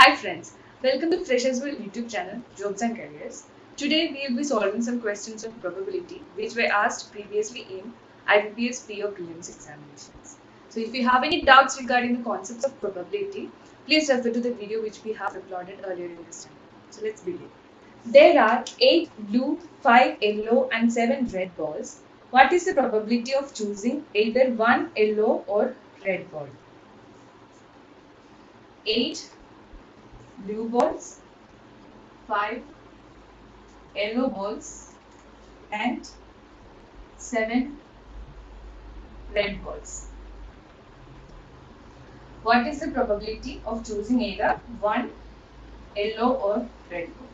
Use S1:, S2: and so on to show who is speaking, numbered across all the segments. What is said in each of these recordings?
S1: Hi friends, welcome to Freshersville YouTube channel Jobs and Careers. Today we will be solving some questions on probability which were asked previously in IBPS pre or prelims examinations. So if you have any doubts regarding the concepts of probability, please refer to the video which we have uploaded earlier in this channel. So let's begin. There are 8 blue, 5 yellow and 7 red balls. What is the probability of choosing either one yellow or red ball? 8 blue balls, 5 yellow balls and 7 red balls. What is the probability of choosing either one yellow or red ball?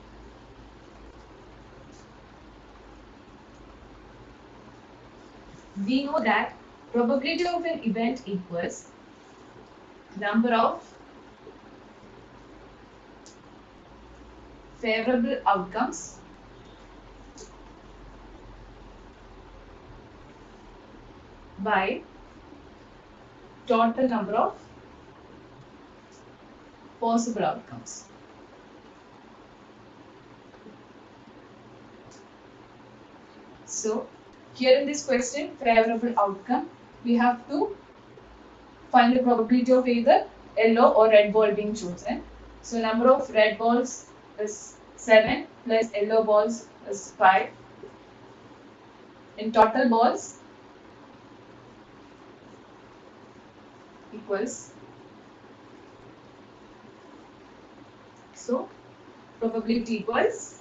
S1: We know that probability of an event equals number of favorable outcomes by total number of possible outcomes. So here in this question, favorable outcome, we have to find the probability of either yellow or red ball being chosen. So number of red balls is 7 plus yellow balls is 5. In total balls equals, so probability equals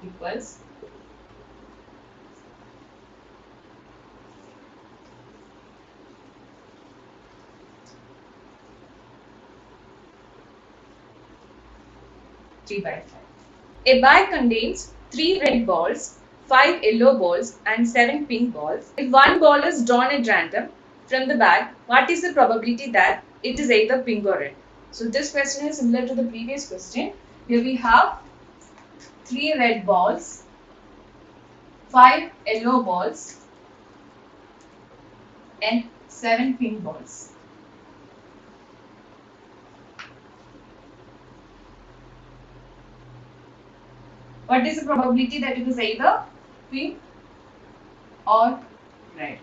S1: equals 3/5. A bag contains 3 red balls, 5 yellow balls and 7 pink balls. If one ball is drawn at random from the bag, what is the probability that it is either pink or red? So this question is similar to the previous question. Here we have 3 red balls, 5 yellow balls and 7 pink balls. What is the probability that it is either pink or red?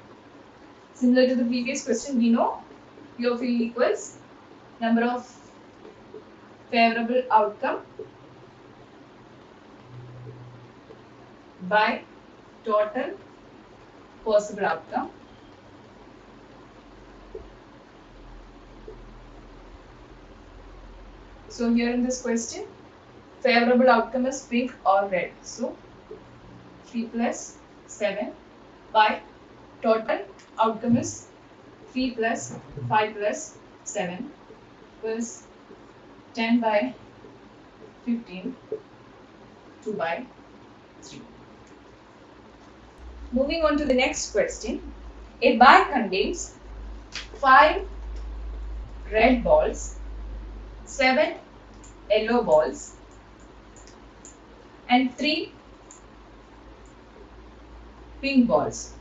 S1: Similar to the previous question, we know P of A equals number of favorable outcome by total possible outcome. So here in this question, favorable outcome is pink or red. So 3 plus 7 by total outcome is 3 plus 5 plus 7 plus 10 by 15, 2 by 3. Moving on to the next question. A bag contains 5 red balls, 7 yellow balls and 3 pink balls.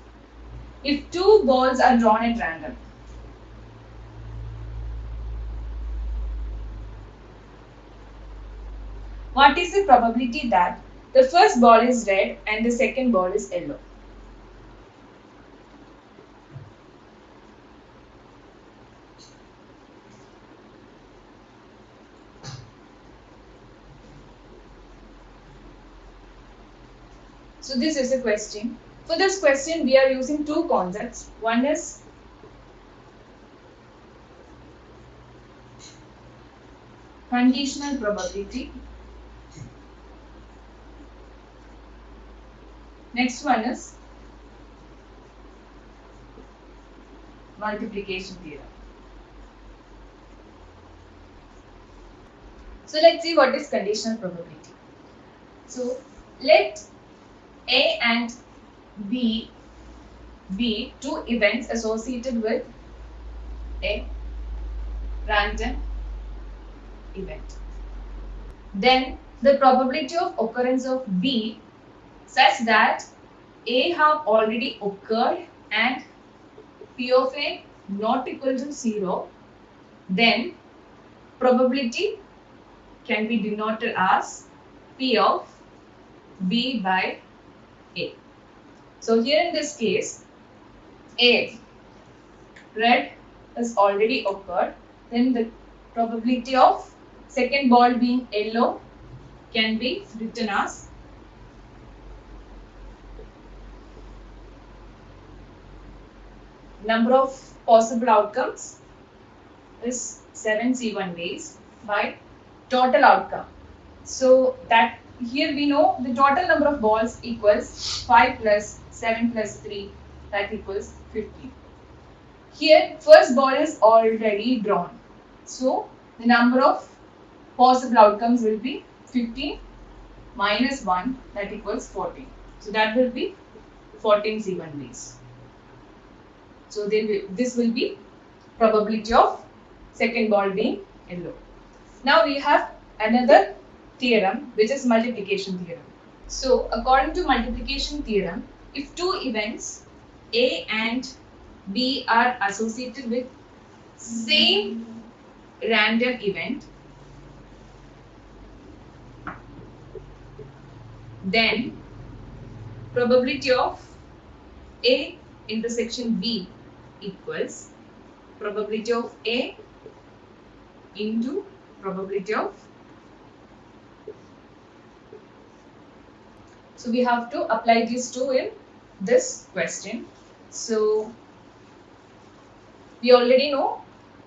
S1: If 2 balls are drawn at random, what is the probability that the first ball is red and the second ball is yellow? So this is a question. For this question, we are using two concepts. One is conditional probability. Next one is multiplication theorem. So let's see what is conditional probability. So let A and B be two events associated with a random event. Then the probability of occurrence of B such that A have already occurred and P of A not equal to 0, then probability can be denoted as P of B by A. So here in this case, A, red has already occurred, then the probability of second ball being yellow can be written as number of possible outcomes is 7C1 ways by total outcome. So that here we know the total number of balls equals 5 plus 7 plus 3, that equals 15. Here first ball is already drawn. So the number of possible outcomes will be 15 minus 1, that equals 14. So that will be 14C1 ways. So this will be probability of second ball being yellow. Now we have another theorem, which is multiplication theorem. So according to multiplication theorem, if two events A and B are associated with same random event, then probability of A intersection B equals probability of A into probability of. So we have to apply these two in this question. So we already know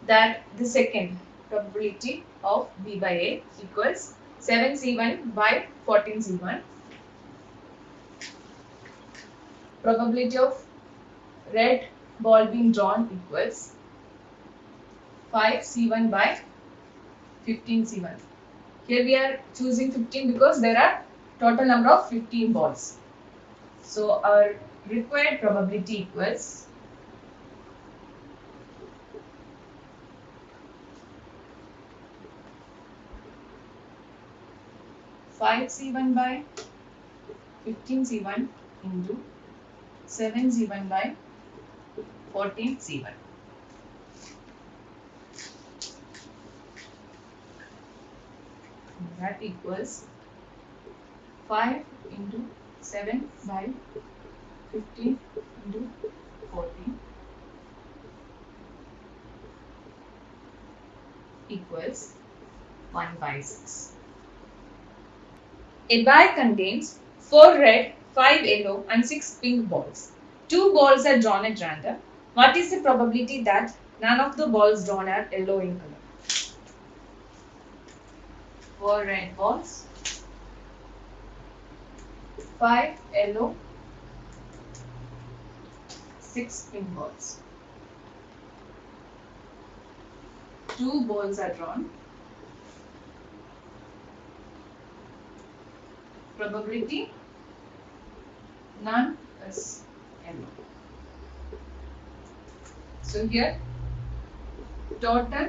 S1: that the second probability of B by A equals 7C1 by 14C1. Probability of red ball being drawn equals 5C1 by 15C1. Here we are choosing 15 because there are total number of 15 balls. So our required probability equals 5C1 by 15C1 into 7C1 by 14C1. That equals 5 into 7 by 15 into 14 equals 1 by 6. A bag contains 4 red, 5 yellow and 6 pink balls. 2 balls are drawn at random. What is the probability that none of the balls drawn are yellow in color? 4 red balls, 5 yellow, 6 pink balls. 2 balls are drawn. Probability none is yellow. So here total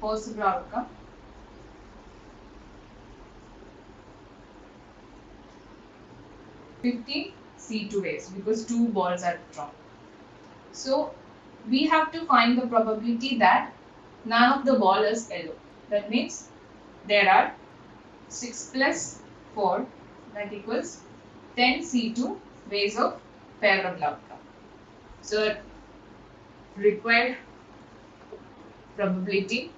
S1: possible outcome C2 ways because 2 balls are drawn. So we have to find the probability that none of the ball is yellow. That means there are 6 plus 4, that equals 10C2 ways of favorable outcome. So required probability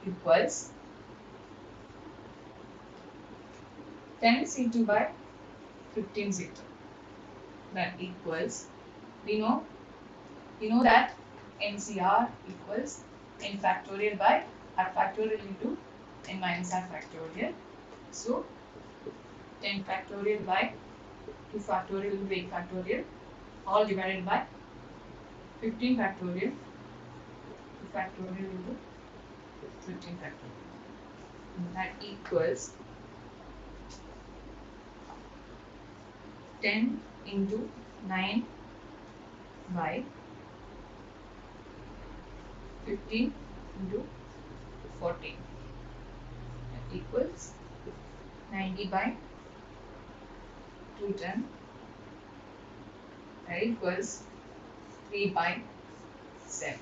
S1: equals 10C2 by 15C2. That equals, we know that NCR equals n factorial by r factorial into n minus r factorial. So 10 factorial by 2 factorial into 8 factorial all divided by 15 factorial 2 factorial into 15 factorial. And that equals 10 into 9 by 15 into 14. That equals 90 by 210, that equals 3 by 7.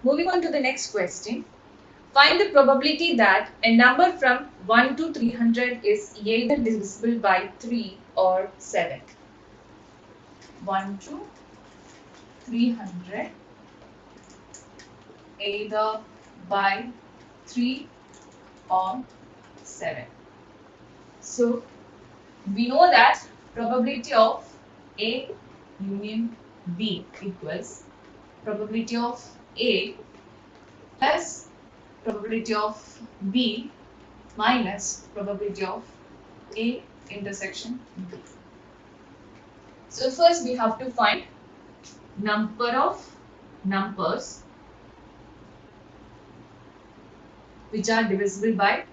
S1: Moving on to the next question. Find the probability that a number from 1 to 300 is either divisible by 3 or 7. 1 to 300 either by 3 or 7. So we know that probability of A union B equals probability of A plus probability of B minus probability of A intersection B. So first we have to find number of numbers which are divisible by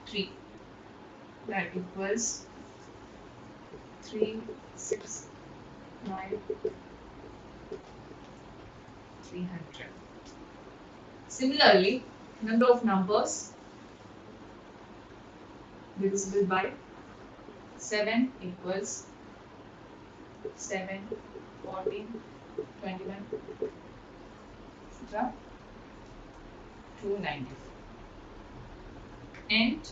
S1: 3. That equals 3, 6, 9, 300. Similarly, number of numbers divisible by 7 equals 7, 14, 21, etc. 294. And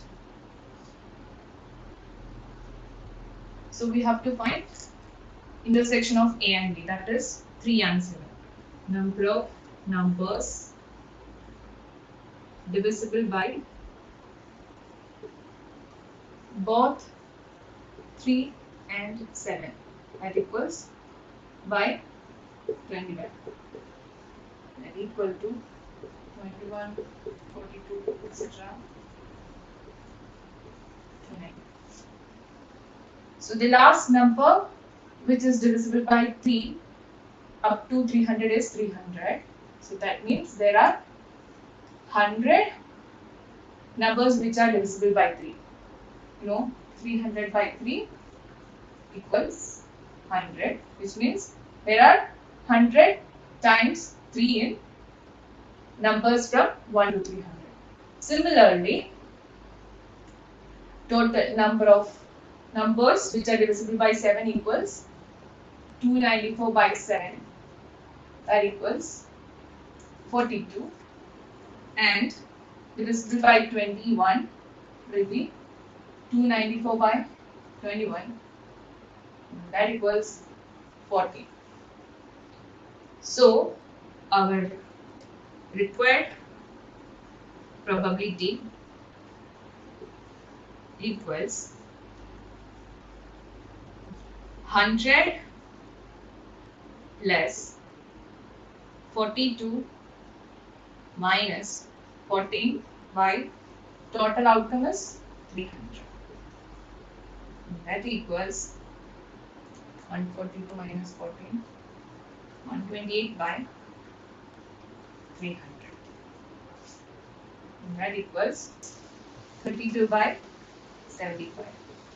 S1: so we have to find intersection of A and B, that is 3 and 7. Number of numbers divisible by both 3 and 7, that equals by 21, that equal to 21, 42, etc. 29. So the last number which is divisible by 3 up to 300 is 300. So that means there are 100 numbers which are divisible by 3. 300 by 3 equals 100, which means there are 100 times 3 in numbers from 1 to 300. Similarly, total number of numbers which are divisible by 7 equals 294 by 7, that equals 42, and divisible by 21 will be 294 by 21, that equals 40. So our required probability equals 100 plus 42 minus 14 by total outcome is 300. That equals 142 minus 14, 128 by 300. That equals 32 by 75,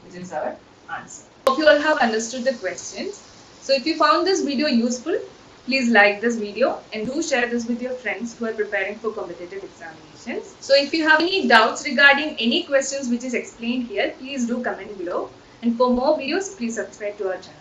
S1: which is our answer. Hope you all have understood the questions. So if you found this video useful, please like this video and do share this with your friends who are preparing for competitive examinations. So if you have any doubts regarding any questions which is explained here, please do comment below. And for more videos, please subscribe to our channel.